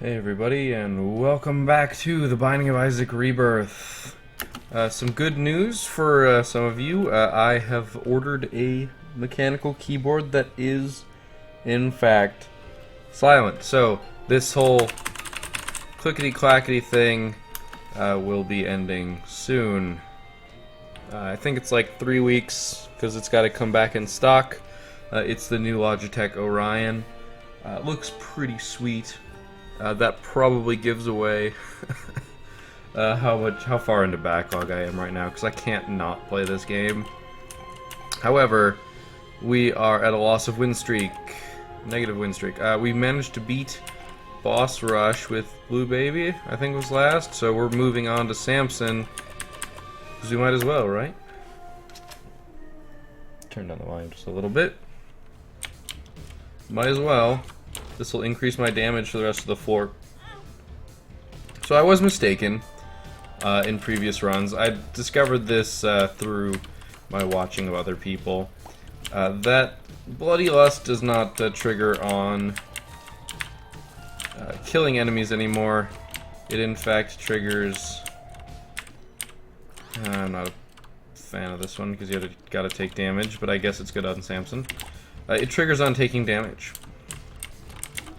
Hey everybody, and welcome back to The Binding of Isaac Rebirth. Some good news for some of you. I have ordered a mechanical keyboard that is, in fact, silent. So, this whole clickety-clackety thing will be ending soon. I think it's like 3 weeks, because it's got to come back in stock. It's the new Logitech Orion. Looks pretty sweet. That probably gives away how far into backlog I am right now, because I can't not play this game. However, we are at a loss of win streak, negative win streak. We managed to beat Boss Rush with Blue Baby, I think was last, so we're moving on to Samson, because we might as well, right? Turn down the volume just a little bit. Might as well. This will increase my damage for the rest of the floor. So I was mistaken in previous runs. I discovered this through my watching of other people. That Bloody Lust does not trigger on killing enemies anymore. It in fact triggers... I'm not a fan of this one because you gotta take damage, but I guess it's good on Samson. It triggers on taking damage.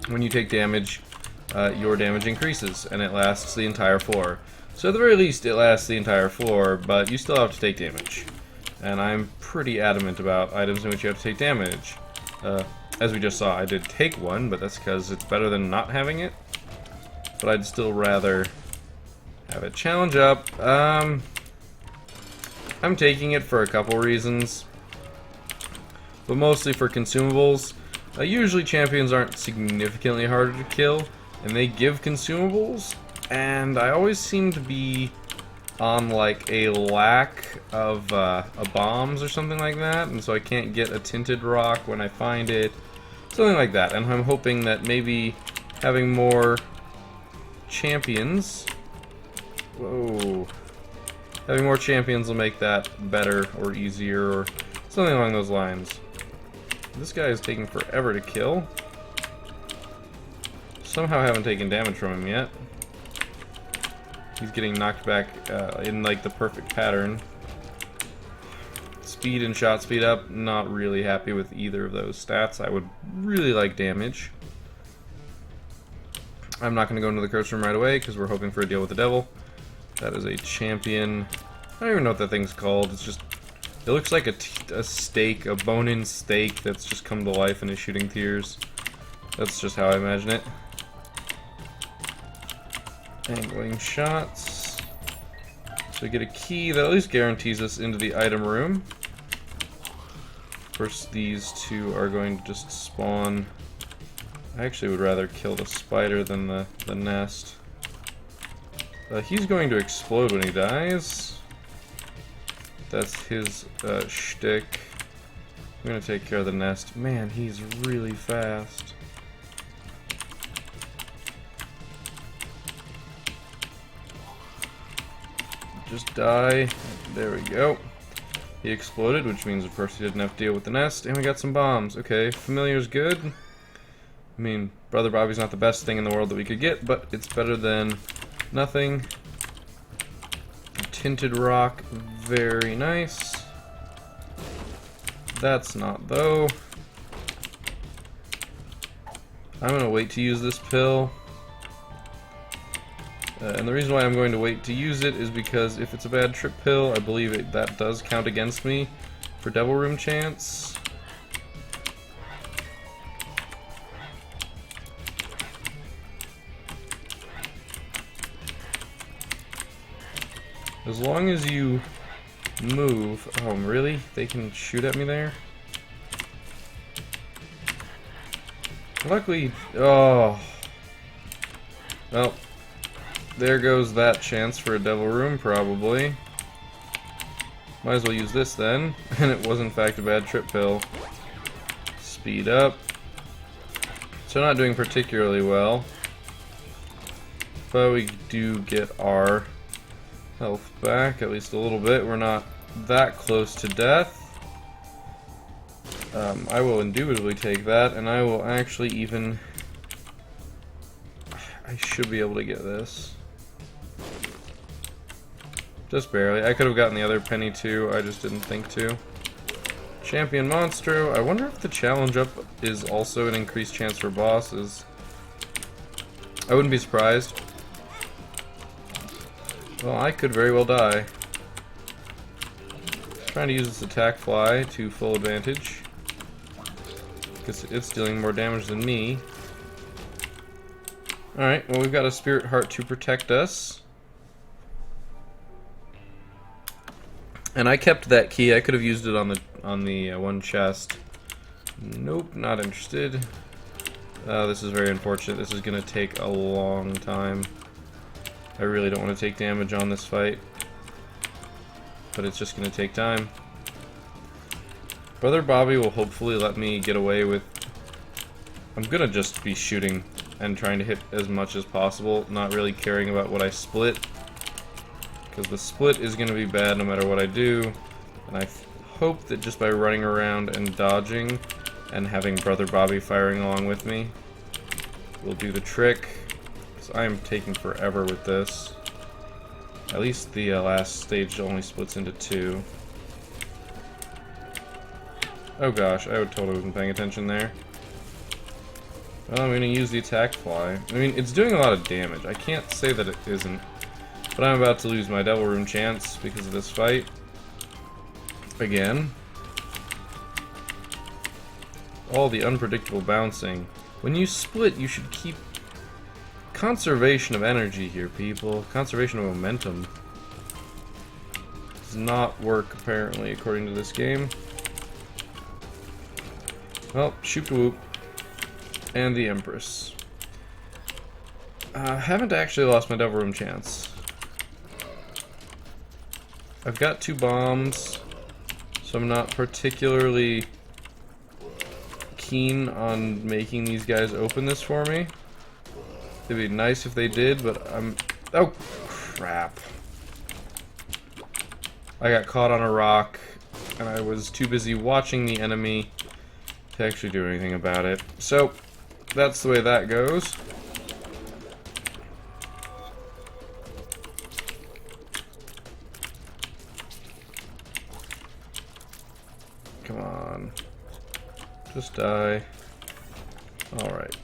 When you take damage, your damage increases, and it lasts the entire floor. So at the very least, it lasts the entire floor, but you still have to take damage. And I'm pretty adamant about items in which you have to take damage. As we just saw, I did take one, but that's because it's better than not having it. But I'd still rather have it challenge up. I'm taking it for a couple reasons, but mostly for consumables. Usually champions aren't significantly harder to kill, and they give consumables, and I always seem to be on like a lack of bombs or something like that, and so I can't get a tinted rock when I find it, something like that. And I'm hoping that maybe having more champions, having more champions will make that better or easier or something along those lines. This guy is taking forever to kill. Somehow haven't taken damage from him yet. He's getting knocked back in like the perfect pattern. Speed and shot speed up, not really happy with either of those stats. I would really like damage. I'm not going to go into the curse room right away because we're hoping for a deal with the devil. That is a champion. I don't even know what that thing's called. It's just... it looks like a steak, a bone-in steak that's just come to life and is shooting tears. That's just how I imagine it. Angling shots. So we get a key that at least guarantees us into the item room. Of course, these two are going to just spawn. I actually would rather kill the spider than the nest. He's going to explode when he dies. That's his shtick. I'm gonna take care of the nest. Man, he's really fast. Just die. There we go. He exploded, which means of course he didn't have to deal with the nest. And we got some bombs. Okay, familiar's good. I mean, Brother Bobby's not the best thing in the world that we could get, but it's better than nothing. Tinted rock, very nice. That's not though. I'm gonna wait to use this pill. And the reason why I'm going to wait to use it is because if it's a bad trip pill, I believe that does count against me for Devil Room chance. As long as you move... oh, really? They can shoot at me there? Luckily... oh. Well, there goes that chance for a devil room, probably. Might as well use this then. And it was in fact a bad trip pill. Speed up. So not doing particularly well. But we do get our health back, at least a little bit. We're not that close to death. I will indubitably take that, and I will actually even... I should be able to get this. Just barely. I could have gotten the other penny too, I just didn't think to. Champion Monstro. I wonder if the challenge up is also an increased chance for bosses. I wouldn't be surprised. Well, I could very well die. Trying to use this attack fly to full advantage. Because it's dealing more damage than me. Alright, well we've got a Spirit Heart to protect us. And I kept that key. I could have used it on the one chest. Nope, not interested. This is very unfortunate. This is going to take a long time. I really don't want to take damage on this fight. But it's just going to take time. Brother Bobby will hopefully let me get away with... I'm going to just be shooting and trying to hit as much as possible, not really caring about what I split. Because the split is going to be bad no matter what I do. And I hope that just by running around and dodging and having Brother Bobby firing along with me will do the trick. Because I am taking forever with this. At least the last stage only splits into 2. Oh gosh, I would totally been paying attention there. Well, I'm going to use the attack fly. I mean, it's doing a lot of damage. I can't say that it isn't. But I'm about to lose my Devil Room chance because of this fight. Again. All the unpredictable bouncing. When you split, you should keep conservation of energy here, people. Conservation of momentum. Does not work, apparently, according to this game. Well, shoot whoop. And the Empress. Haven't actually lost my Devil Room chance. I've got 2 bombs, so I'm not particularly keen on making these guys open this for me. It'd be nice if they did, but I'm... Oh, crap. I got caught on a rock, and I was too busy watching the enemy to actually do anything about it. So, that's the way that goes. Come on. Just die. Alright.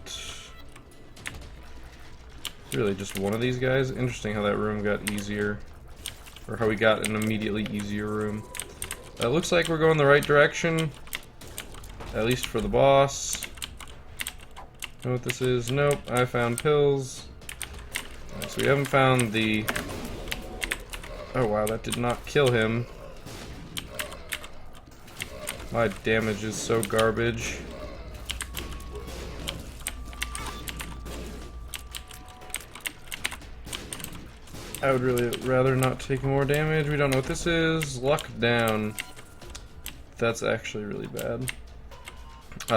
Really just one of these guys? Interesting how that room got easier. Or how we got an immediately easier room. It looks like we're going the right direction. At least for the boss. Know what this is? Nope, I found pills. Right, so we haven't found the... Oh wow, that did not kill him. My damage is so garbage. I would really rather not take more damage. We don't know what this is. Luck down. That's actually really bad.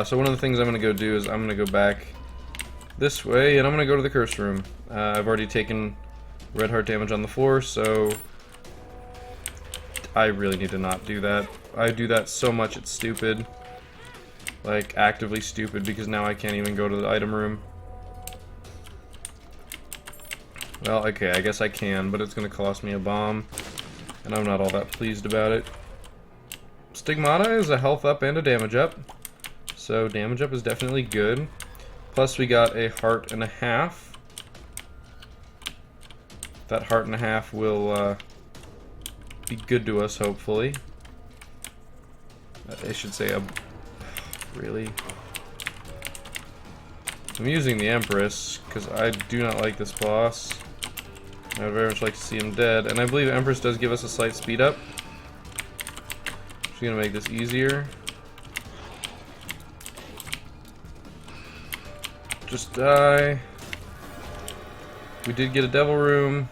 So one of the things I'm going to go do is I'm going to go back this way, and I'm going to go to the curse room. I've already taken red heart damage on the floor, so I really need to not do that. I do that so much it's stupid. Like, actively stupid, because now I can't even go to the item room. Well, okay, I guess I can, but it's going to cost me a bomb, and I'm not all that pleased about it. Stigmata is a health up and a damage up, so damage up is definitely good. Plus we got a heart and a half. That heart and a half will be good to us, hopefully. I should say really? I'm using the Empress, because I do not like this boss. I would very much like to see him dead, and I believe Empress does give us a slight speed up. She's gonna make this easier. Just die. We did get a Devil Room.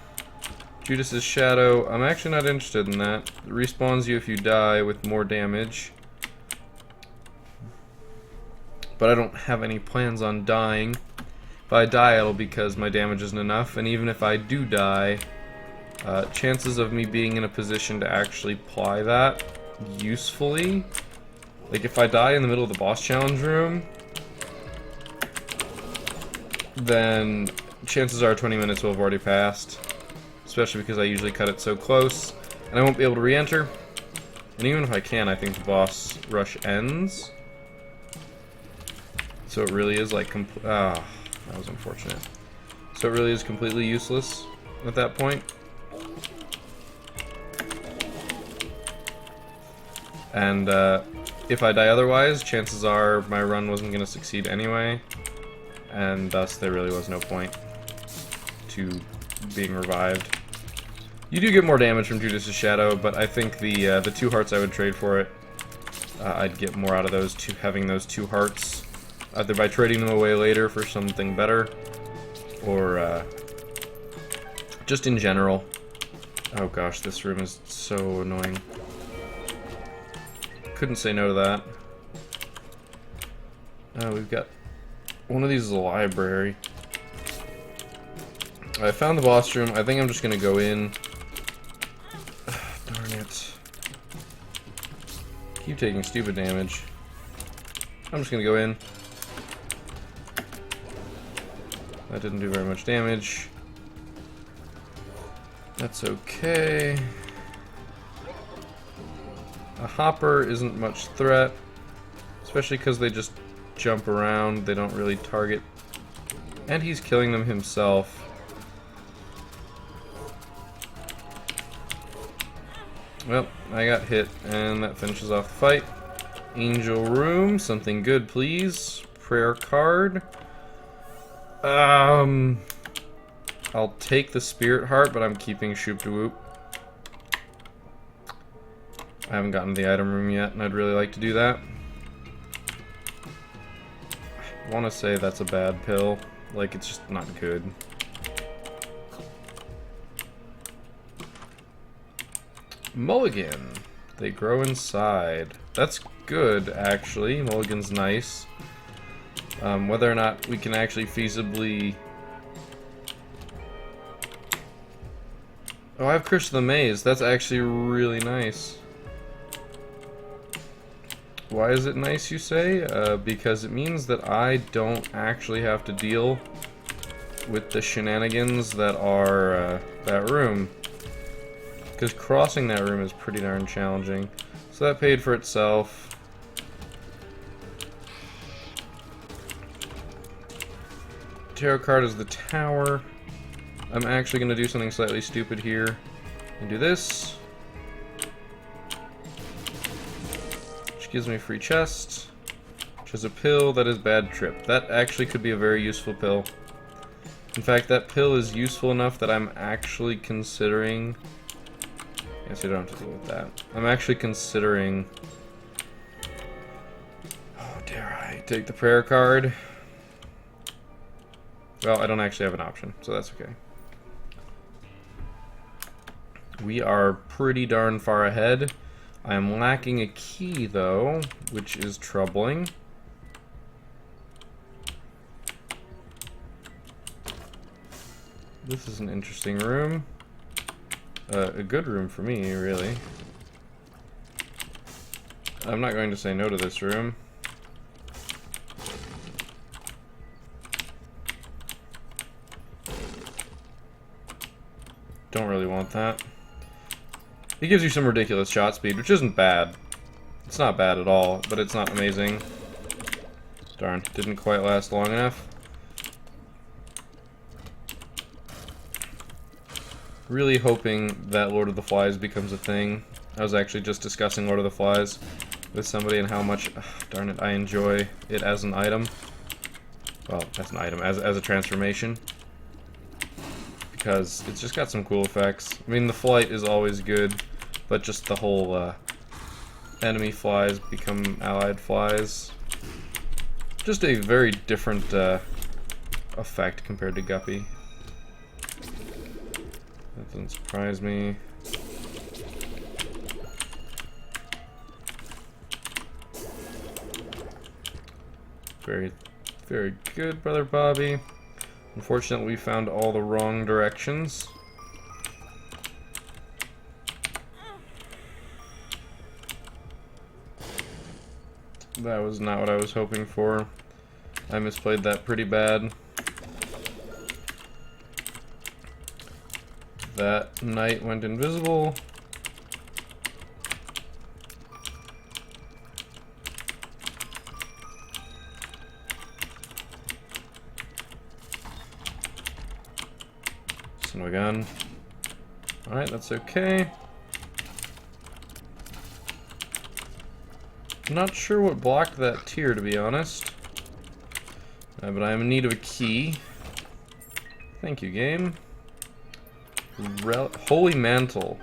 Judas's Shadow. I'm actually not interested in that. It respawns you if you die with more damage. But I don't have any plans on dying. If I die, it'll be because my damage isn't enough, and even if I do die, chances of me being in a position to actually apply that usefully, like if I die in the middle of the boss challenge room, then chances are 20 minutes will have already passed. Especially because I usually cut it so close. And I won't be able to re-enter. And even if I can, I think the boss rush ends. So it really is like that was unfortunate. So it really is completely useless at that point. And if I die otherwise, chances are my run wasn't going to succeed anyway. And thus there really was no point to being revived. You do get more damage from Judas' Shadow, but I think the 2 hearts I would trade for it, I'd get more out of those two, having those 2 hearts, either by trading them away later for something better, or just in general. Oh gosh, this room is so annoying. Couldn't say no to that. We've got one of these is a library. I found the boss room. I think I'm just gonna go in. Darn it. Keep taking stupid damage. I'm just gonna go in. That didn't do very much damage. That's okay. A hopper isn't much threat, especially because they just jump around. They don't really target. And he's killing them himself. Well, I got hit, and that finishes off the fight. Angel room, something good, please. Prayer card. I'll take the spirit heart, but I'm keeping Shoop de Whoop. I haven't gotten to the item room yet, and I'd really like to do that. I want to say that's a bad pill. Like, it's just not good. Mulligan. They grow inside. That's good, actually. Mulligan's nice. Whether or not we can actually feasibly... Oh, I have Curse of the Maze. That's actually really nice. Why is it nice, you say? Because it means that I don't actually have to deal with the shenanigans that are that room. Because crossing that room is pretty darn challenging. So that paid for itself. Tarot card is the tower. I'm actually going to do something slightly stupid here. And do this. Which gives me a free chest. Which is a pill that is bad trip. That actually could be a very useful pill. In fact, that pill is useful enough that I'm actually considering... Yes, I don't have to deal with that. I'm actually considering... Oh, dare I take the prayer card? Well, I don't actually have an option, so that's okay. We are pretty darn far ahead. I am lacking a key, though, which is troubling. This is an interesting room. A good room for me, really. I'm not going to say no to this room. Don't really want that. It gives you some ridiculous shot speed, which isn't bad. It's not bad at all, but it's not amazing. Darn, didn't quite last long enough. Really hoping that Lord of the Flies becomes a thing. I was actually just discussing Lord of the Flies with somebody and how much, darn it, I enjoy it as an item. Well, as an item, as a transformation. Because it's just got some cool effects. I mean, the flight is always good, but just the whole enemy flies become allied flies. Just a very different effect compared to Guppy. That doesn't surprise me. Very, very good, Brother Bobby. Unfortunately, we found all the wrong directions. That was not what I was hoping for. I misplayed that pretty bad. That knight went invisible. Son of a gun. Alright, that's okay. I'm not sure what blocked that tier, to be honest. But I am in need of a key. Thank you, game. Holy Mantle.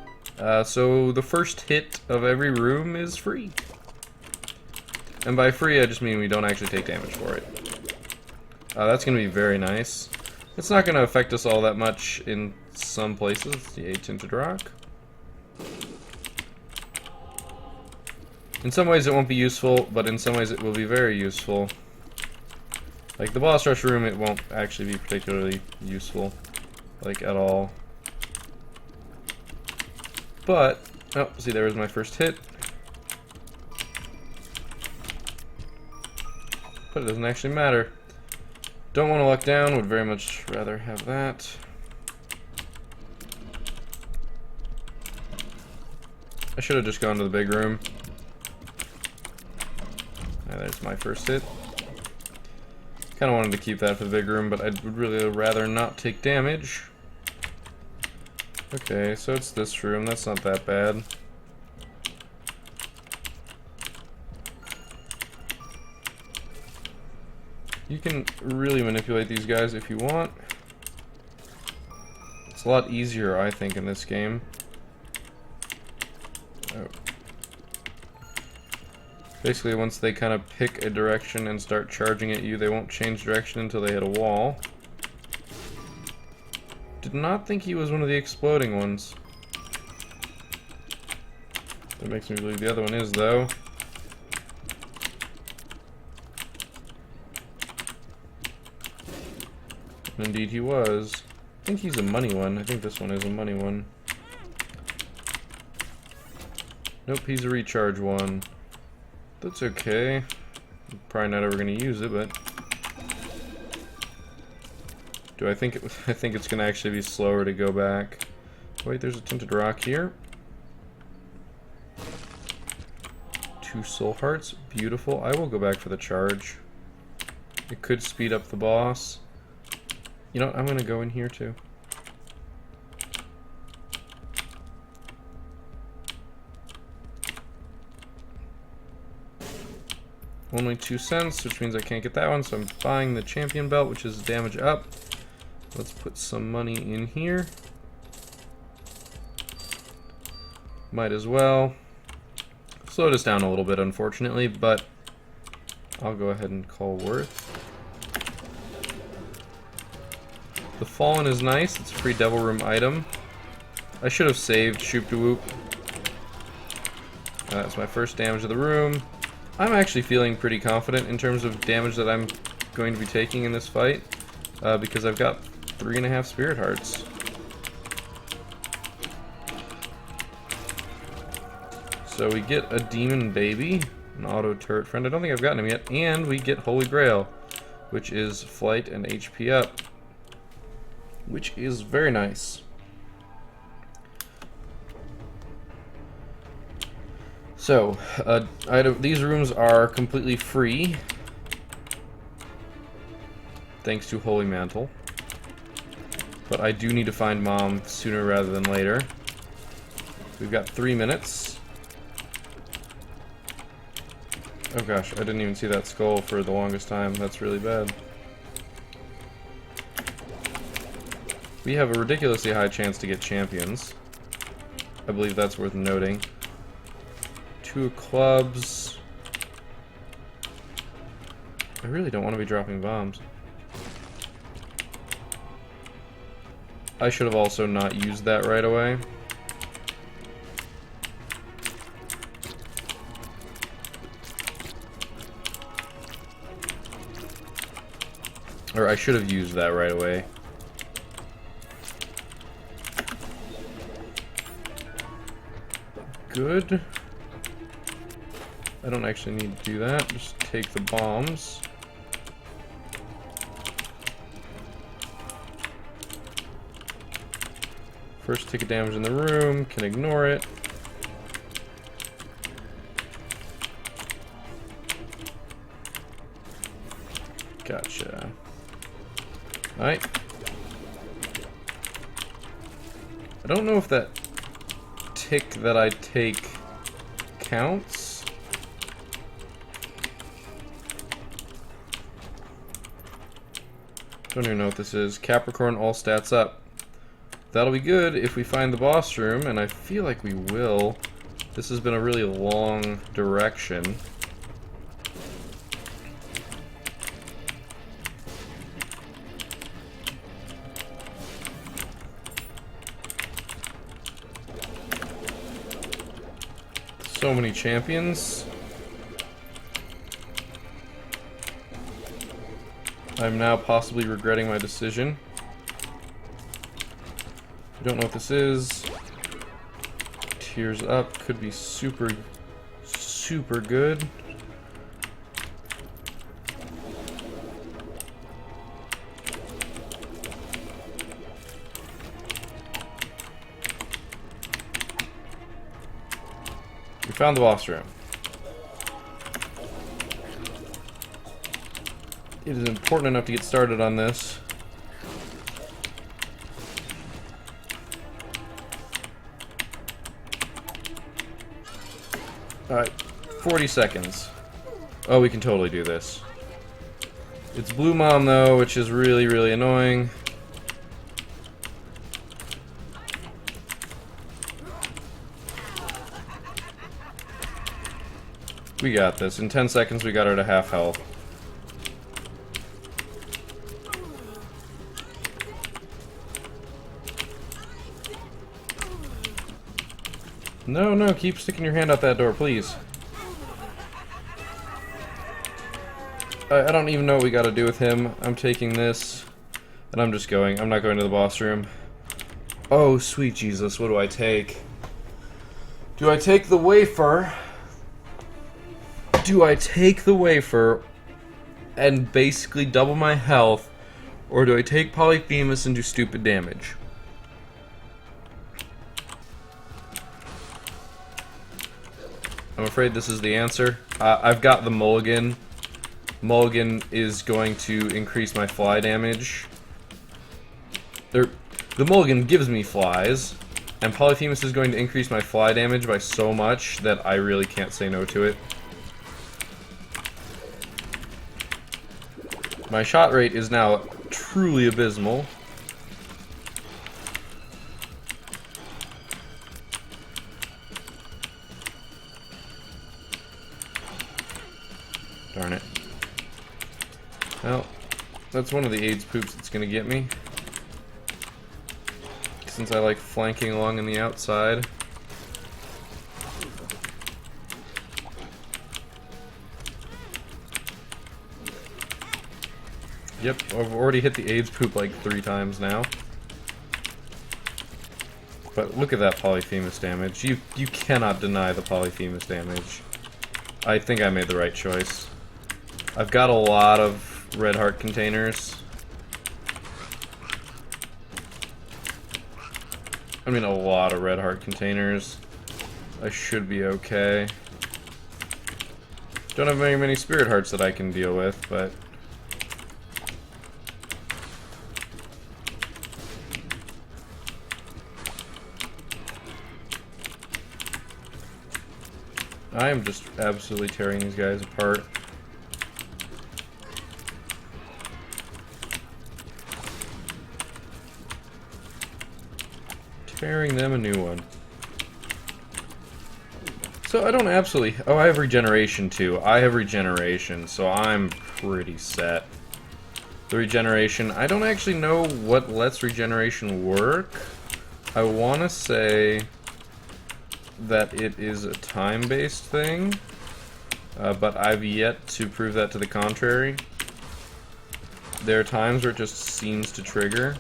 So the first hit of every room is free. And by free, I just mean we don't actually take damage for it. That's going to be very nice. It's not going to affect us all that much in some places. Yay, Tinted Rock. In some ways it won't be useful, but in some ways it will be very useful. Like the boss rush room, it won't actually be particularly useful. Like, at all. But, oh, see, there was my first hit. But it doesn't actually matter. Don't want to luck down, would very much rather have that. I should have just gone to the big room. There's my first hit. Kind of wanted to keep that for the big room, but I'd really rather not take damage. Okay, so it's this room. That's not that bad. You can really manipulate these guys if you want. It's a lot easier, I think, in this game. Oh. Basically, once they kind of pick a direction and start charging at you, they won't change direction until they hit a wall. Did not think he was one of the exploding ones. That makes me believe the other one is, though. Indeed he was. I think he's a money one. I think this one is a money one. Nope, he's a recharge one. That's okay. Probably not ever going to use it, but do I think I think it's going to actually be slower to go back. Wait, there's a Tinted Rock here. 2 soul hearts, beautiful. I will go back for the charge. It could speed up the boss. You know what? I'm going to go in here too. Only 2 cents, which means I can't get that one, so I'm buying the champion belt, which is damage up. Let's put some money in here. Might as well. Slowed us down a little bit, unfortunately, but I'll go ahead and call worth. The Fallen is nice. It's a free Devil Room item. I should have saved Shoop de Whoop. That's my first damage of the room. I'm actually feeling pretty confident in terms of damage that I'm going to be taking in this fight, because I've got 3.5 Spirit Hearts. So we get a Demon Baby, an auto turret friend. I don't think I've gotten him yet. And we get Holy Grail, which is flight and HP up, which is very nice. So, these rooms are completely free, thanks to Holy Mantle. But I do need to find Mom sooner rather than later. We've got 3 minutes. Oh gosh, I didn't even see that skull for the longest time. That's really bad. We have a ridiculously high chance to get champions. I believe that's worth noting. 2 clubs. I really don't want to be dropping bombs. I should have also not used that right away. Or I should have used that right away. Good. I don't actually need to do that. Just take the bombs. First ticket damage in the room, can ignore it. Gotcha. Alright. I don't know if that tick that I take counts. Don't even know what this is. Capricorn, all stats up. That'll be good if we find the boss room, and I feel like we will. This has been a really long direction. So many champions. I'm now possibly regretting my decision. I don't know what this is. Tears up could be super, super good. We found the boss room. It is important enough to get started on this. Alright, 40 seconds. Oh, we can totally do this. It's Blue Mom, though, which is really, really annoying. We got this. In 10 seconds, we got her to half health. No, no, keep sticking your hand out that door, please. I don't even know what we gotta do with him. I'm taking this, and I'm just going. I'm not going to the boss room. Oh, sweet Jesus, what do I take? Do I take the wafer? Do I take the wafer and basically double my health, or do I take Polyphemus and do stupid damage? I'm afraid this is the answer. I've got the mulligan. Mulligan is going to increase my fly damage. The mulligan gives me flies, and Polyphemus is going to increase my fly damage by so much that I really can't say no to it. My shot rate is now truly abysmal. Darn it. Well, that's one of the AIDS poops that's gonna get me. Since I like flanking along on the outside. Yep, I've already hit the AIDS poop like 3 times now. But look at that Polyphemus damage. You cannot deny the Polyphemus damage. I think I made the right choice. I've got a lot of red heart containers. I mean a lot of red heart containers. I should be okay. Don't have very many spirit hearts that I can deal with, but I am just absolutely tearing these guys apart. Tearing them a new one. So I don't absolutely... Oh, I have regeneration too. I have regeneration, so I'm pretty set. The regeneration... I don't actually know what lets regeneration work. I want to say that it is a time-based thing, but I've yet to prove that to the contrary. There are times where it just seems to trigger.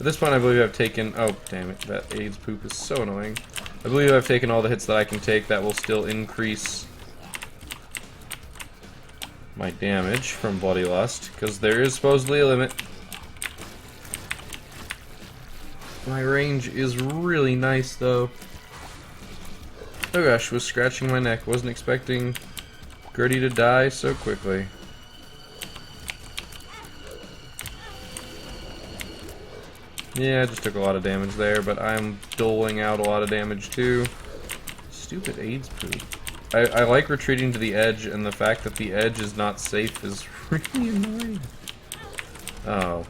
At this point, I believe I've taken... Oh, damn it. That AIDS poop is so annoying. I believe I've taken all the hits that I can take. That will still increase my damage from Bloody Lust, because there is supposedly a limit. My range is really nice, though. Oh gosh, was scratching my neck. Wasn't expecting Gertie to die so quickly. Yeah, I just took a lot of damage there, but I'm doling out a lot of damage too. Stupid AIDS poop. I like retreating to the edge, and the fact that the edge is not safe is really annoying. Oh.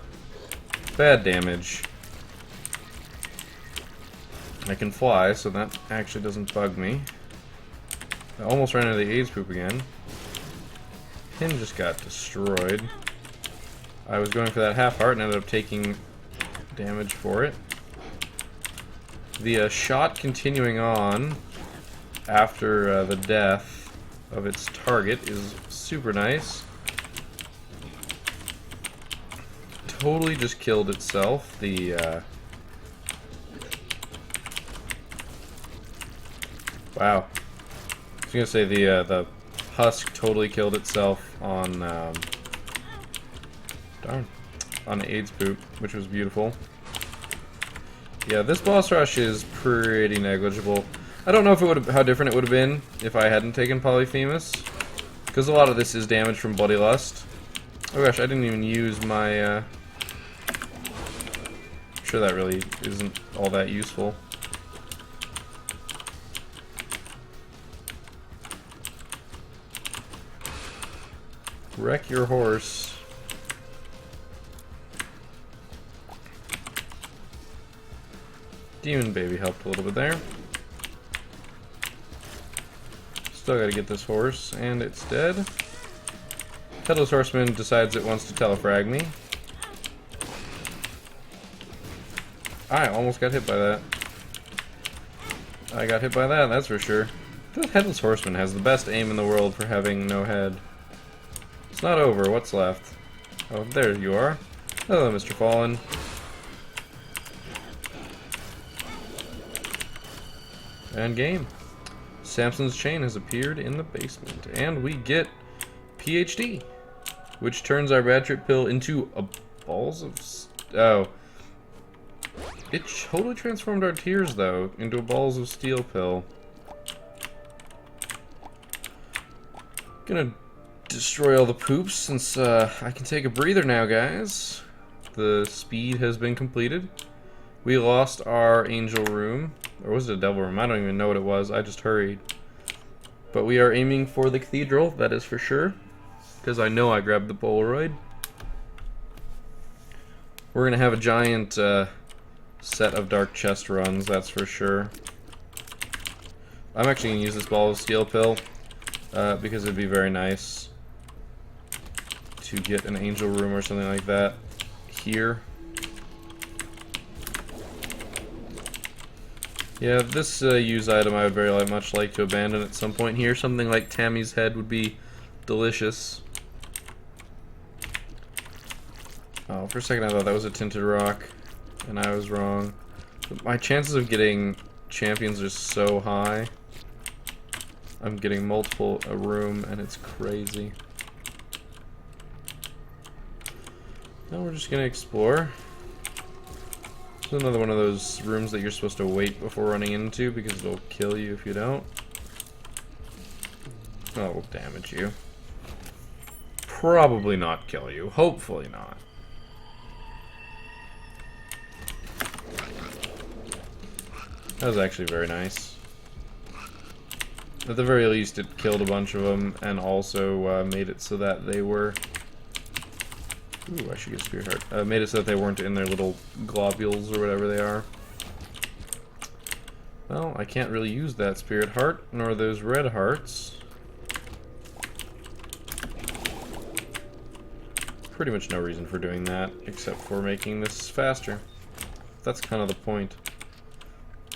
Bad damage. I can fly, so that actually doesn't bug me. I almost ran into the AIDS poop again. Pin just got destroyed. I was going for that half heart and ended up taking damage for it. The shot continuing on after the death of its target is super nice. Totally just killed itself. Wow. I was gonna say the husk totally killed itself on on AIDS poop, which was beautiful. Yeah, this boss rush is pretty negligible. I don't know if it would how different it would have been if I hadn't taken Polyphemus, because a lot of this is damage from Bloody Lust. Oh gosh, I didn't even use my. I'm sure that really isn't all that useful. Wreck your horse. Demon Baby helped a little bit there. Still gotta get this horse, and it's dead. Headless Horseman decides it wants to telefrag me. I almost got hit by that. I got hit by that, that's for sure. The Headless Horseman has the best aim in the world for having no head. It's not over, what's left? Oh, there you are. Hello, Mr. Fallen. And game. Samson's chain has appeared in the basement, and we get PhD, which turns our bad trip pill into a balls of... Oh. It totally transformed our tears, though, into a balls of steel pill. Gonna destroy all the poops since I can take a breather now, guys. The speed has been completed. We lost our angel room. Or was it a devil room? I don't even know what it was. I just hurried. But we are aiming for the cathedral, that is for sure. Because I know I grabbed the Polaroid. We're going to have a giant set of dark chest runs, that's for sure. I'm actually going to use this ball of steel pill. Because it'd be very nice to get an angel room or something like that here. Yeah, this used item I would very much like to abandon at some point here. Something like Tammy's head would be delicious. Oh, for a second I thought that was a tinted rock, and I was wrong. But my chances of getting champions are so high. I'm getting multiple a room, and it's crazy. Now we're just gonna explore. This is another one of those rooms that you're supposed to wait before running into because it'll kill you if you don't. Oh, it will damage you. Probably not kill you. Hopefully not. That was actually very nice. At the very least, it killed a bunch of them and also made it so that they were... Ooh, I should get Spirit Heart. Made it so that they weren't in their little globules or whatever they are. Well, I can't really use that Spirit Heart, nor those red hearts. Pretty much no reason for doing that, except for making this faster. That's kind of the point.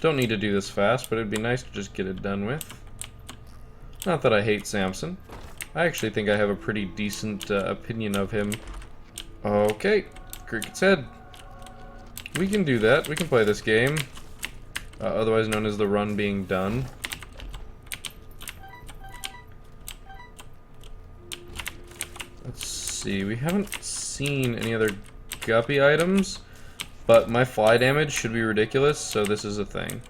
Don't need to do this fast, but it'd be nice to just get it done with. Not that I hate Samson. I actually think I have a pretty decent opinion of him. Okay, Cricket's Head. We can do that. We can play this game. Otherwise known as the run being done. Let's see. We haven't seen any other guppy items. But my fly damage should be ridiculous, so this is a thing.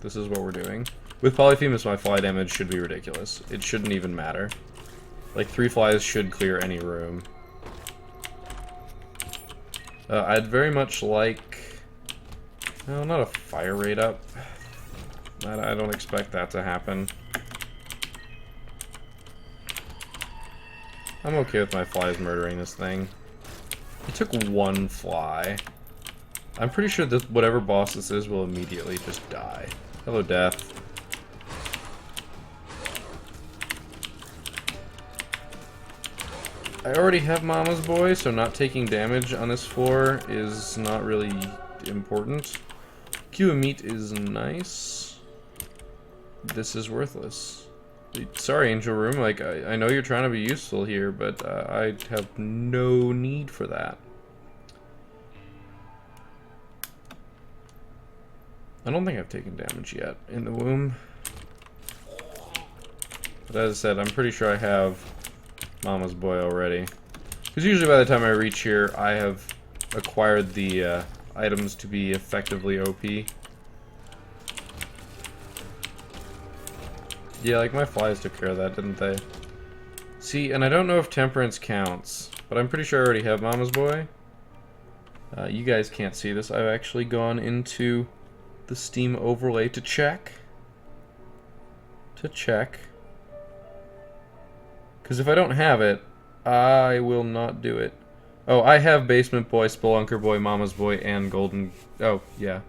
This is what we're doing. With Polyphemus, my fly damage should be ridiculous. It shouldn't even matter. Like, 3 flies should clear any room. I'd very much like... No, not a fire rate up. I don't expect that to happen. I'm okay with my flies murdering this thing. It took 1 fly. I'm pretty sure that whatever boss this is will immediately just die. Hello, death. I already have Mama's Boy, so not taking damage on this floor is not really important. Cue meat is nice. This is worthless. Sorry, Angel Room, like, I know you're trying to be useful here, but I have no need for that. I don't think I've taken damage yet in the womb. But as I said, I'm pretty sure I have Mama's Boy already. Because usually by the time I reach here, I have acquired the items to be effectively OP. Yeah, like my flies took care of that, didn't they? See, and I don't know if Temperance counts, but I'm pretty sure I already have Mama's Boy. You guys can't see this. I've actually gone into the Steam overlay to check. Because if I don't have it, I will not do it. Oh, I have Basement Boy, Spelunker Boy, Mama's Boy, and Golden... Oh, yeah.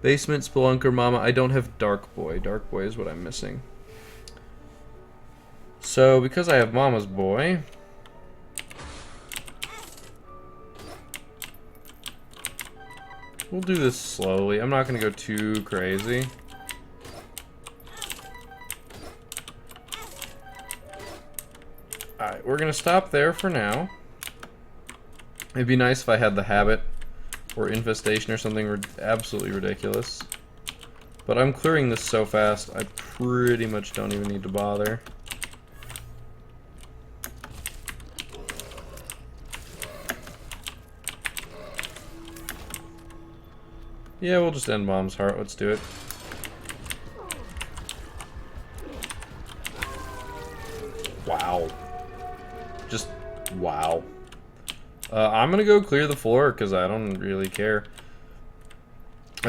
Basement, Spelunker, Mama. I don't have Dark Boy. Dark Boy is what I'm missing. So, because I have Mama's Boy... We'll do this slowly. I'm not going to go too crazy. Alright, we're going to stop there for now. It'd be nice if I had the habit or infestation or something absolutely ridiculous. But I'm clearing this so fast, I pretty much don't even need to bother. Yeah, we'll just end Mom's Heart. Let's do it. Wow. Just, wow. I'm gonna go clear the floor, because I don't really care.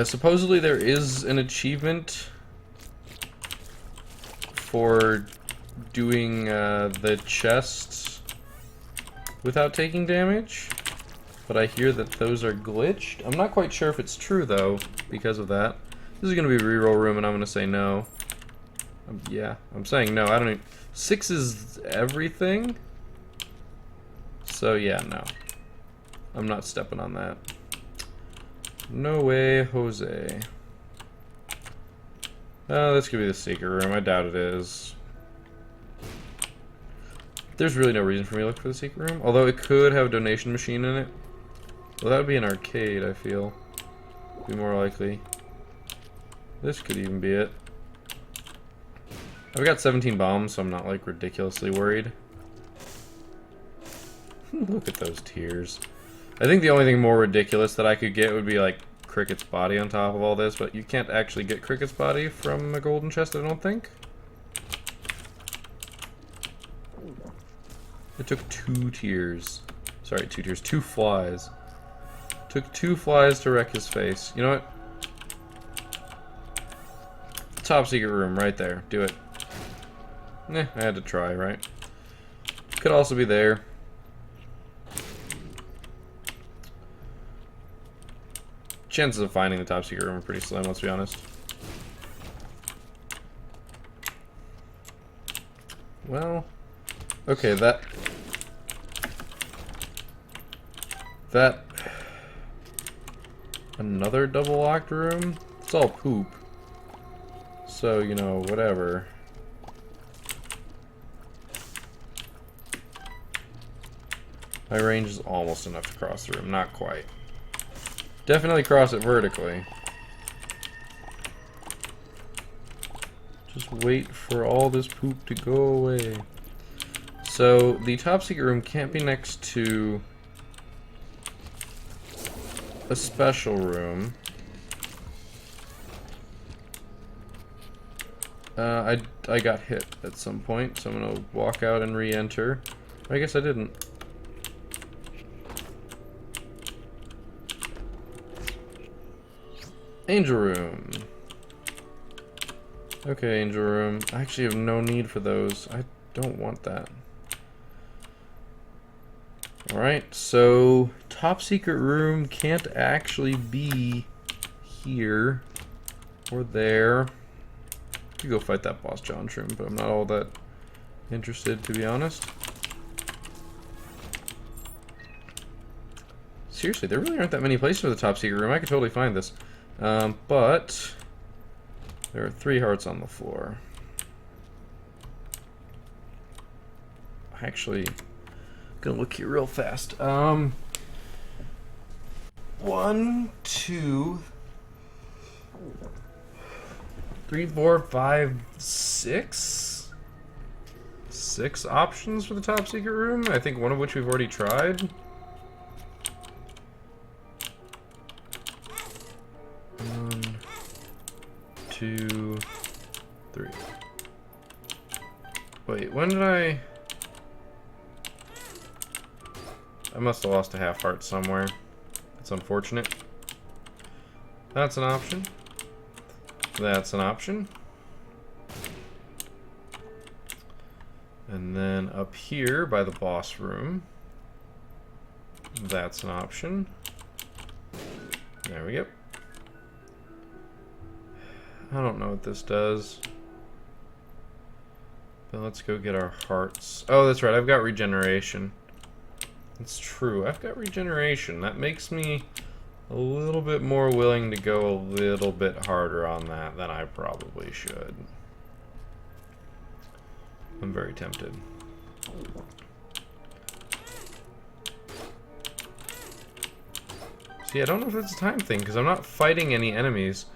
Supposedly there is an achievement for doing the chests without taking damage. But I hear that those are glitched. I'm not quite sure if it's true, though, because of that. This is going to be reroll room, and I'm going to say no. Yeah, I'm saying no. I don't even... 6 is everything? So, yeah, no. I'm not stepping on that. No way, Jose. Oh, this could be the secret room. I doubt it is. There's really no reason for me to look for the secret room. Although it could have a donation machine in it. Well, that would be an arcade, I feel. Be more likely. This could even be it. I've got 17 bombs, so I'm not, like, ridiculously worried. Look at those tears. I think the only thing more ridiculous that I could get would be, like, Cricket's body on top of all this, but you can't actually get Cricket's body from a golden chest, I don't think. It took 2 tears. Sorry, 2 tears. 2 flies. Took 2 flies to wreck his face. You know what? Top secret room right there. Do it. I had to try, right? Could also be there. Chances of finding the top secret room are pretty slim, let's be honest. Well, okay, that another double locked room? It's all poop. So, you know, whatever. My range is almost enough to cross the room, not quite. Definitely cross it vertically. Just wait for all this poop to go away. So, the top secret room can't be next to a special room. I got hit at some point, so I'm gonna walk out and re-enter. I guess I didn't. Angel room. Okay, angel room. I actually have no need for those. I don't want that. Alright, so top secret room can't actually be here or there. Could go fight that boss John's room, but I'm not all that interested, to be honest. Seriously, there really aren't that many places for the top secret room. I could totally find this. But there are 3 hearts on the floor. Actually, gonna look here real fast. 1, 2, 3, 4, 5, 6. 6 options for the top secret room. I think one of which we've already tried. 1, 2, 3. Wait, when did I must have lost a half heart somewhere. It's unfortunate. That's an option. That's an option. And then up here by the boss room, that's an option. There we go. I don't know what this does. But let's go get our hearts. Oh, that's right, I've got regeneration. It's true, I've got regeneration. That makes me a little bit more willing to go a little bit harder on that than I probably should. I'm very tempted. See, I don't know if it's a time thing, because I'm not fighting any enemies,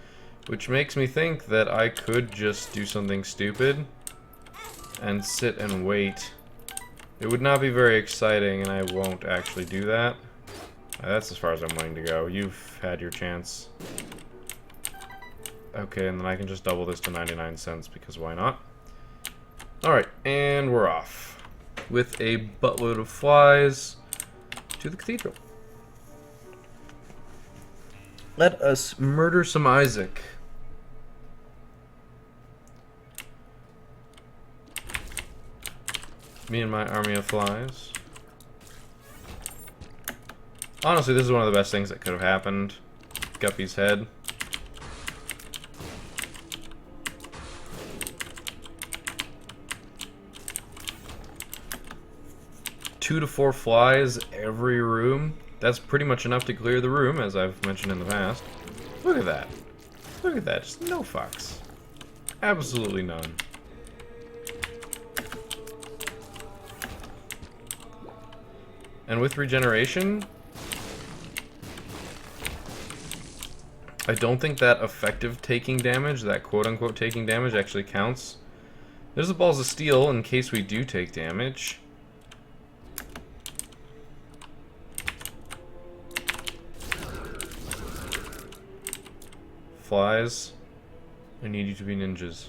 which makes me think that I could just do something stupid and sit and wait. It would not be very exciting, and I won't actually do that. That's as far as I'm willing to go. You've had your chance. Okay, and then I can just double this to 99 cents, because why not? Alright, and we're off. With a buttload of flies to the cathedral. Let us murder some Isaac. Me and my army of flies. Honestly, this is one of the best things that could have happened. Guppy's head. Two to 4 flies every room. That's pretty much enough to clear the room, as I've mentioned in the past. Look at that. Look at that. Just no fucks. Absolutely none. And with regeneration, I don't think that effective taking damage, that quote-unquote taking damage, actually counts. There's the balls of steel in case we do take damage. Flies, I need you to be ninjas.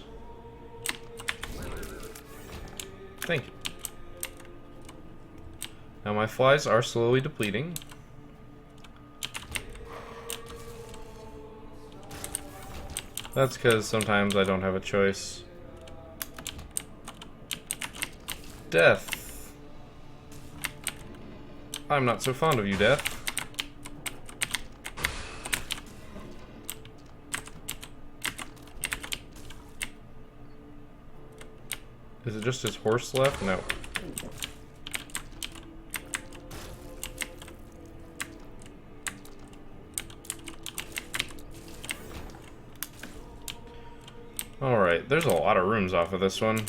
Thank you. Now my flies are slowly depleting. That's because sometimes I don't have a choice. Death. I'm not so fond of you, Death. Is it just his horse left? No. Alright, there's a lot of rooms off of this one.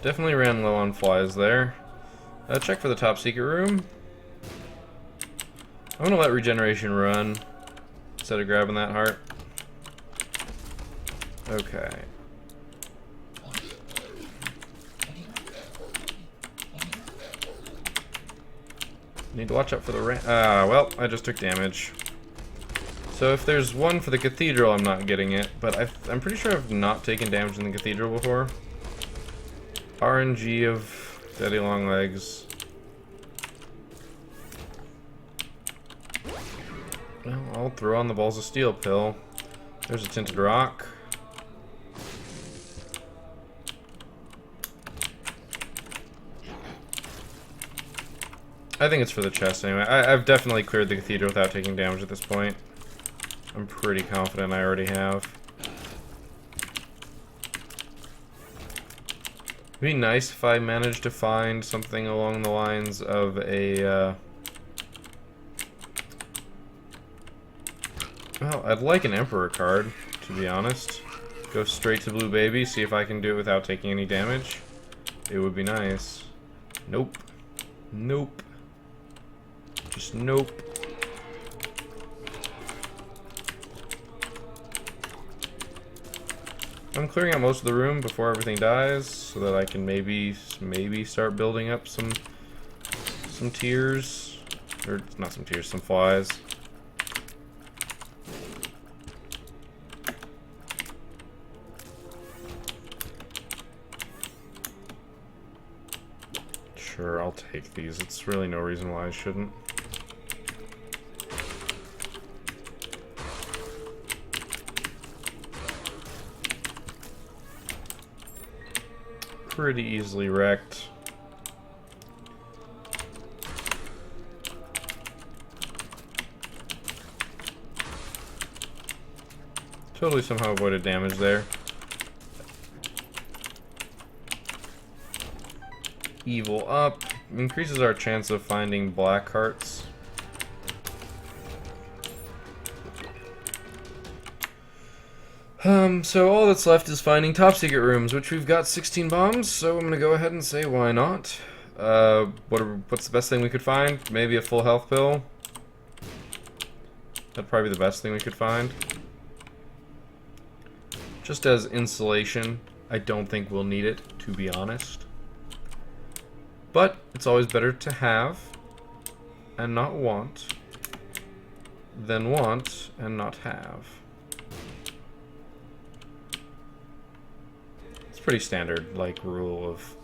Definitely ran low on flies there. Check for the top secret room. I'm gonna let regeneration run instead of grabbing that heart. Okay. Need to watch out for the rain. Well, I just took damage. So if there's one for the cathedral, I'm not getting it. But I'm pretty sure I've not taken damage in the cathedral before. RNG of Daddy Longlegs. Well, I'll throw on the balls of steel pill. There's a tinted rock. I think it's for the chest anyway. I've definitely cleared the cathedral without taking damage at this point. I'm pretty confident I already have. It'd be nice if I managed to find something along the lines of a, well, I'd like an Emperor card, to be honest. Go straight to Blue Baby, see if I can do it without taking any damage. It would be nice. Nope. Nope. Just nope. I'm clearing out most of the room before everything dies, so that I can maybe start building up some tiers, or not some tiers, some flies. Sure, I'll take these. It's really no reason why I shouldn't. Pretty easily wrecked. Totally somehow avoided damage there. Evil up. Increases our chance of finding black hearts. So all that's left is finding top secret rooms, which we've got 16 bombs, so I'm gonna go ahead and say why not. What's the best thing we could find? Maybe a full health pill? That'd probably be the best thing we could find. Just as insulation, I don't think we'll need it, to be honest. But it's always better to have and not want than want and not have. Pretty standard, like, rule of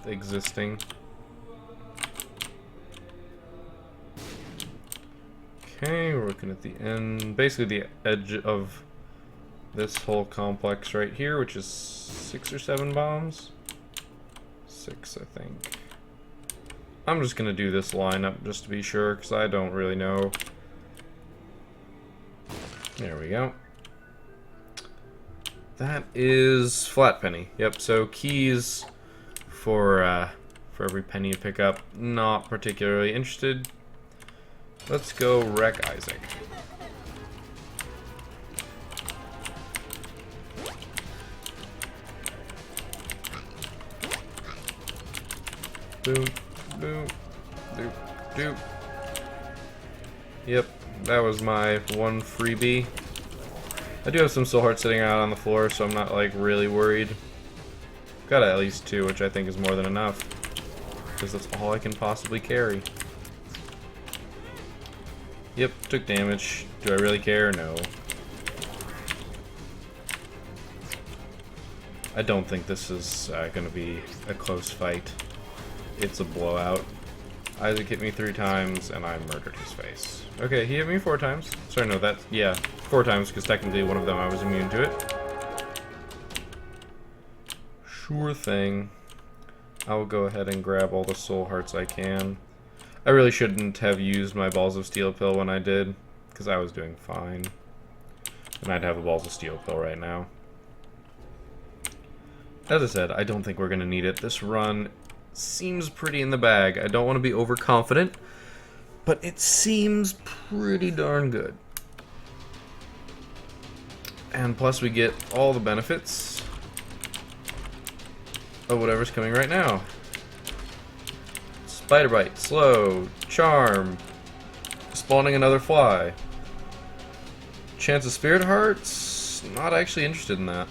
existing. Okay, we're looking at the end, basically the edge of this whole complex right here, which is 6 or 7 bombs. 6, I think. I'm just gonna do this lineup just to be sure, because I don't really know. There we go. That is flat penny. Yep, so keys for every penny you pick up. Not particularly interested. Let's go wreck Isaac. Boom, boom, doop, doop. Yep, that was my one freebie. I do have some soul hearts sitting out on the floor, so I'm not, like, really worried. Got at least 2, which I think is more than enough. Because that's all I can possibly carry. Yep, took damage. Do I really care? No. I don't think this is going to be a close fight. It's a blowout. Isaac hit me 3 times, and I murdered his face. Okay, he hit me 4 times. Sorry, no, that, yeah, 4 times, because technically one of them I was immune to it. Sure thing. I will go ahead and grab all the soul hearts I can. I really shouldn't have used my balls of steel pill when I did, because I was doing fine. And I'd have a balls of steel pill right now. As I said, I don't think we're going to need it. This run seems pretty in the bag. I don't want to be overconfident, but it seems pretty darn good. And plus we get all the benefits of whatever's coming right now. Spider Bite, Slow, Charm, spawning another fly. Chance of Spirit Hearts, not actually interested in that.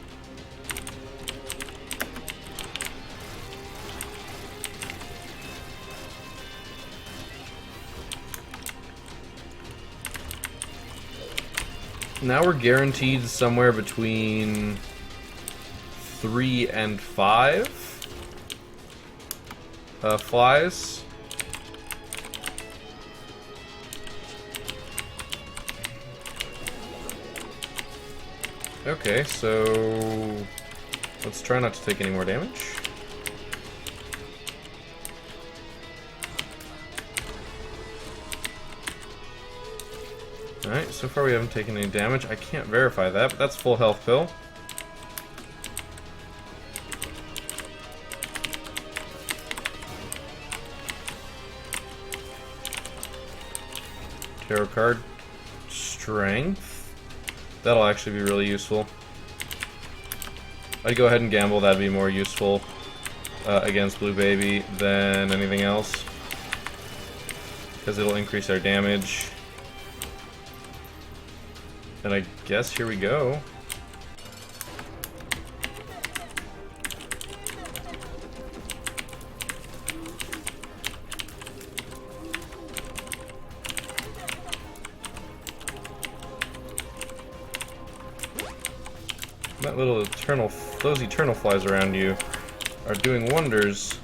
Now we're guaranteed somewhere between 3 and 5 flies. Okay, so let's try not to take any more damage. Alright, so far we haven't taken any damage. I can't verify that, but that's full health pill. Tarot card. Strength. That'll actually be really useful. I'd go ahead and gamble that'd be more useful against Blue Baby than anything else. Because it'll increase our damage. And I guess here we go. That little those eternal flies around you are doing wonders.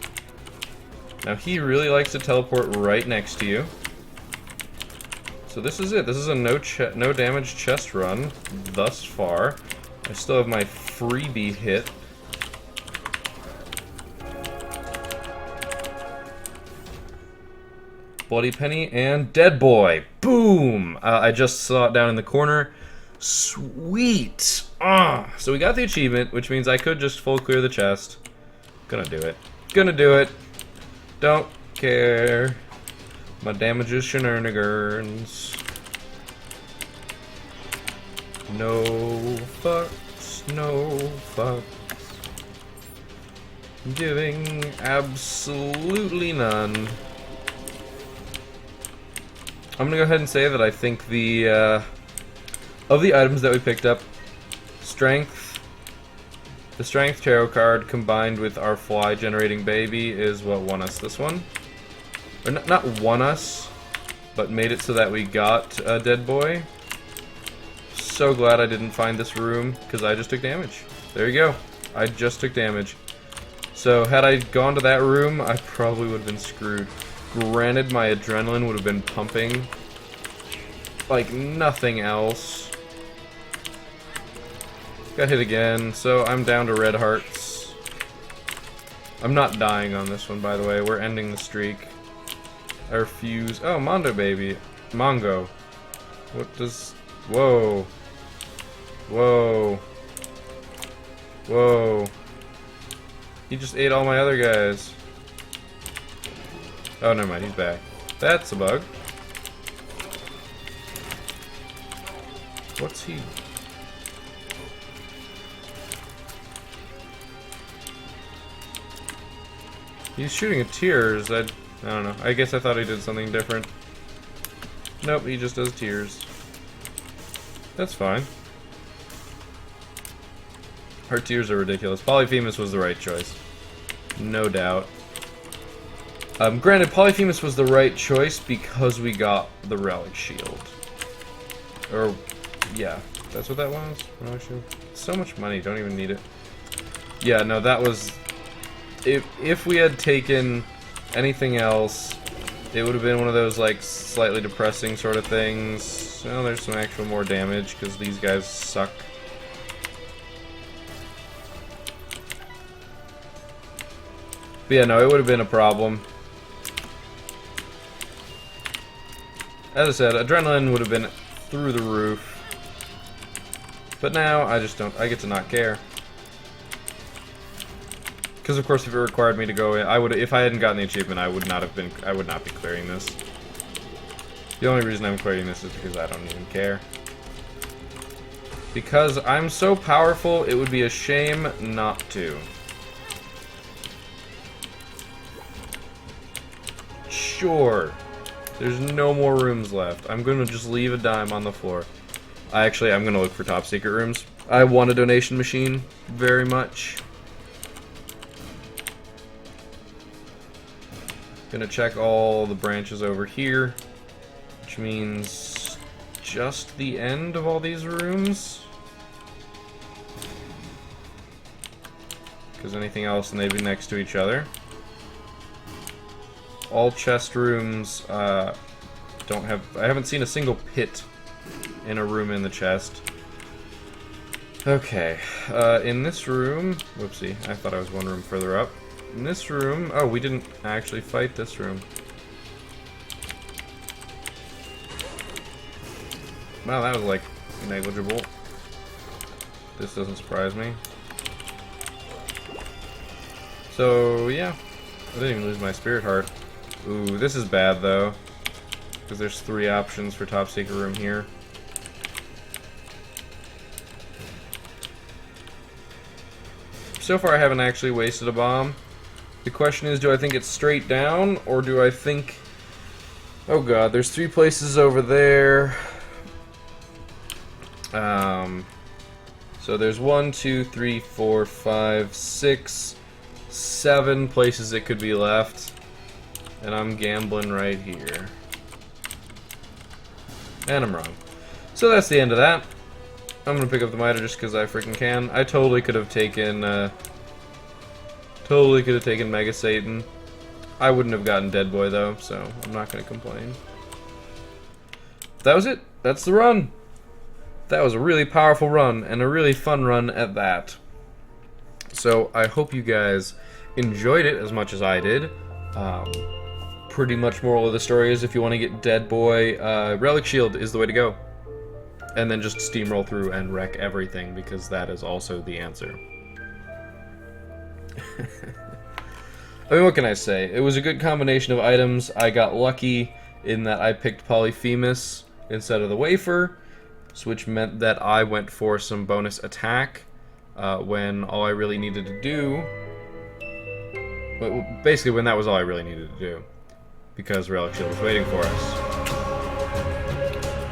Now he really likes to teleport right next to you. So this is it. This is a no damage chest run thus far. I still have my freebie hit. Bloody Penny and Dead Boy. Boom! I just saw it down in the corner. Sweet! So we got the achievement, which means I could just full clear the chest. Gonna do it. Gonna do it. Don't care. My damage is shenanigans. No fucks, no fucks. Giving absolutely none. I'm gonna go ahead and say that I think the, of the items that we picked up, the Strength Tarot card combined with our Fly Generating Baby is what won us this one. Or not won us, but made it so that we got a Dead Boy. So glad I didn't find this room, because I just took damage. There you go. I just took damage. So had I gone to that room, I probably would have been screwed. Granted, my adrenaline would have been pumping like nothing else. Got hit again, so I'm down to red hearts. I'm not dying on this one, by the way. We're ending the streak. I refuse. Oh, Mondo Baby. Mongo. What does... Whoa. Whoa. Whoa. He just ate all my other guys. Oh, never mind. He's back. That's a bug. What's he... He's shooting at tears. I don't know. I guess I thought he did something different. Nope, he just does tears. That's fine. Her tears are ridiculous. Polyphemus was the right choice. No doubt. Granted, Polyphemus was the right choice because we got the Relic Shield. Or, yeah. That's what that was? Relic Shield. So much money, don't even need it. Yeah, no, that was... If we had taken anything else, it would have been one of those, like, slightly depressing sort of things. Well, there's some actual more damage, because these guys suck. But yeah, no, it would have been a problem. As I said, adrenaline would have been through the roof. But now, I just don't, I get to not care. Because of course, if it required me to go in, I would. If I hadn't gotten the achievement, I would not have been. I would not be clearing this. The only reason I'm clearing this is because I don't even care. Because I'm so powerful, it would be a shame not to. Sure. There's no more rooms left. I'm gonna just leave a dime on the floor. I'm gonna look for top secret rooms. I want a donation machine very much. Gonna check all the branches over here, which means just the end of all these rooms. Because anything else, and they'd be next to each other. All chest rooms don't have... I haven't seen a single pit in a room in the chest. Okay, in this room... Whoopsie, I thought I was one room further up. In this room... Oh, we didn't actually fight this room. Wow, that was, like, negligible. This doesn't surprise me. So, yeah. I didn't even lose my spirit heart. Ooh, this is bad, though. Because there's 3 options for top secret room here. So far, I haven't actually wasted a bomb. The question is, do I think it's straight down, or do I think... Oh god, there's 3 places over there. So there's 1, 2, 3, 4, 5, 6, 7 places it could be left. And I'm gambling right here. And I'm wrong. So that's the end of that. I'm gonna pick up the miter just because I freaking can. I totally could have taken, Mega Satan. I wouldn't have gotten Dead Boy though, so I'm not gonna complain. That was it. That's the run. That was a really powerful run, and a really fun run at that. So I hope you guys enjoyed it as much as I did. Pretty much moral of the story is if you want to get Dead Boy, Relic Shield is the way to go. And then just steamroll through and wreck everything, because that is also the answer. I mean, what can I say? It was a good combination of items. I got lucky in that I picked Polyphemus instead of the Wafer, which meant that I went for some bonus attack when all I really needed to do... Basically, when that was all I really needed to do. Because Relic Shield was waiting for us.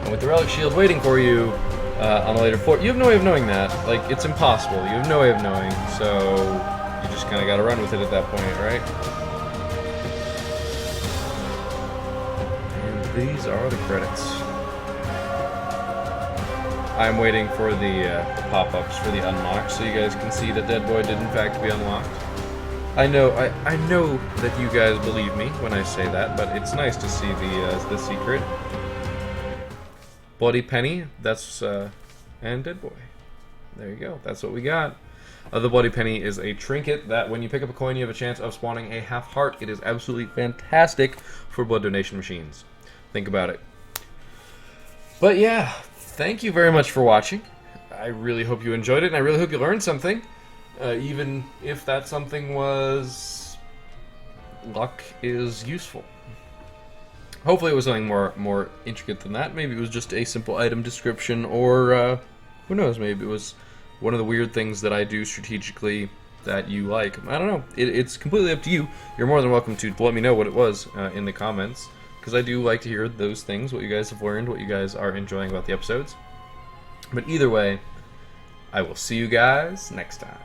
And with the Relic Shield waiting for you on a later floor, you have no way of knowing that. Like, it's impossible. You have no way of knowing, so you just kind of got to run with it at that point, right? And these are the credits. I'm waiting for the pop-ups for the unlock, so you guys can see that Dead Boy did in fact be unlocked. I know that you guys believe me when I say that, but it's nice to see the secret. Bloody Penny, that's and Dead Boy. There you go. That's what we got. The Bloody Penny is a trinket that when you pick up a coin, you have a chance of spawning a half heart. It is absolutely fantastic for blood donation machines. Think about it. But yeah, thank you very much for watching. I really hope you enjoyed it, and I really hope you learned something. Even if that something was... luck is useful. Hopefully it was something more intricate than that. Maybe it was just a simple item description, or who knows, maybe it was one of the weird things that I do strategically that you like. I don't know. It's completely up to you. You're more than welcome to let me know what it was in the comments, because I do like to hear those things, what you guys have learned, what you guys are enjoying about the episodes. But either way, I will see you guys next time.